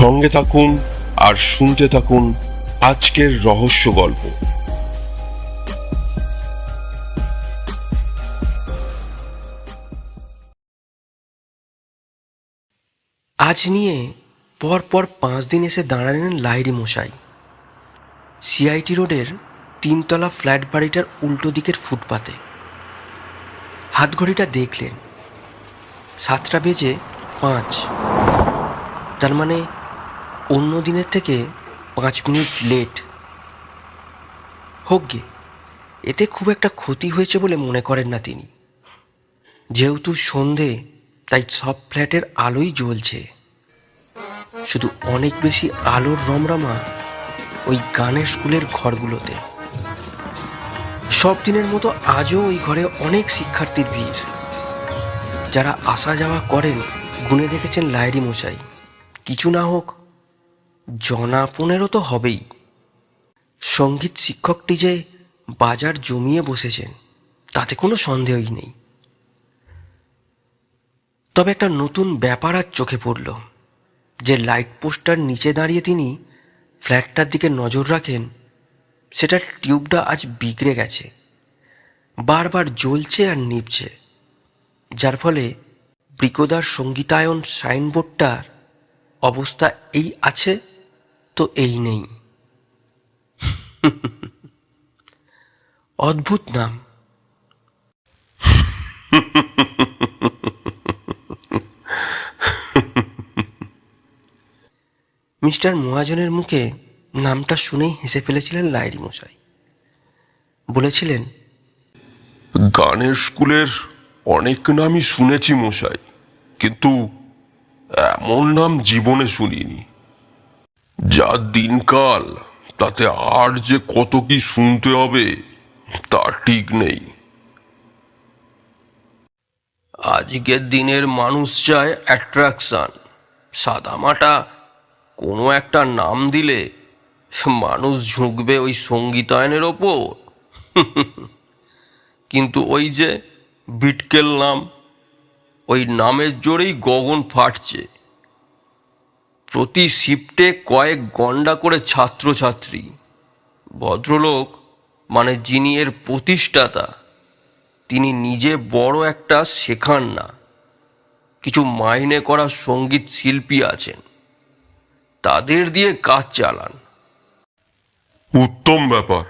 সঙ্গে থাকুন আর শুনতে থাকুন আজকের রহস্য গল্প। আজ নিয়ে পরপর 5 দিন এসে দাঁড়ালেন লাহিড়ী মশাই সিআইটি রোডের 3তলা ফ্ল্যাট বাড়িটার উল্টো দিকের ফুটপাতে। হাতঘড়িটা দেখলেন, 7:05। তার মানে অন্য দিনের থেকে 5 মিনিট লেট। হোক গে, এতে খুব একটা ক্ষতি হয়েছে বলে মনে করেন না তিনি। যেহেতু সন্ধে, তাই সব ফ্ল্যাটের আলোই জ্বলছে। শুধু অনেক বেশি আলোর রমরমা ওই গানের স্কুলের ঘরগুলোতে। সব দিনের মতো আজও ওই ঘরে অনেক শিক্ষার্থীর ভিড়। যারা আসা যাওয়া করেন গুনে দেখেছেন লাহিড়ী মশাই কিছু না হোক 15 তো হবেই। সঙ্গীত শিক্ষকটি যে বাজার জমিয়ে বসেছেন তাতে কোনো সন্দেহই নেই। তবে একটা নতুন ব্যাপার আজ চোখে পড়ল। যে লাইট পোস্টটার নিচে দাঁড়িয়ে তিনি ফ্ল্যাটটার দিকে নজর রাখেন, সেটার টিউবটা আজ বিগড়ে গেছে। বারবার জ্বলছে আর নিভছে, যার ফলে বৃকদার সঙ্গীতায়ন সাইনবোর্ডটার অবস্থা এই আছে তো এই নেই। অদ্ভুত নাম। মিস্টার মহাজনের মুখে নামটা শুনেই হেসে ফেলেছিলেন লাহিড়ী মশাই। বলেছিলেন, গানের স্কুলের অনেক নামই শুনেছি মশাই, কিন্তু এমন নাম জীবনে শুনিনি। যা দিনকাল, তাতে আর যে কত কি শুনতে হবে তা ঠিক নেই। আজকের দিনের মানুষ চায় অ্যাট্রাকশন। সাদামাটা কোনো একটা নাম দিলে মানুষ ঝুঁকবে ওই সঙ্গীতায়নের ওপর। কিন্তু ওই যে বিটকেল নাম, ওই নামের জোরেই গগন ফাটছে। প্রতি শিফটে কয়েক গন্ডা করে ছাত্রছাত্রী। ভদ্রলোক মানে যিনি এর প্রতিষ্ঠাতা, তিনি নিজে বড় একটা শেখান না। কিছু মাইনে করা সঙ্গীত শিল্পী আছেন, তাদের দিয়ে কাজ চালান। উত্তম ব্যাপার।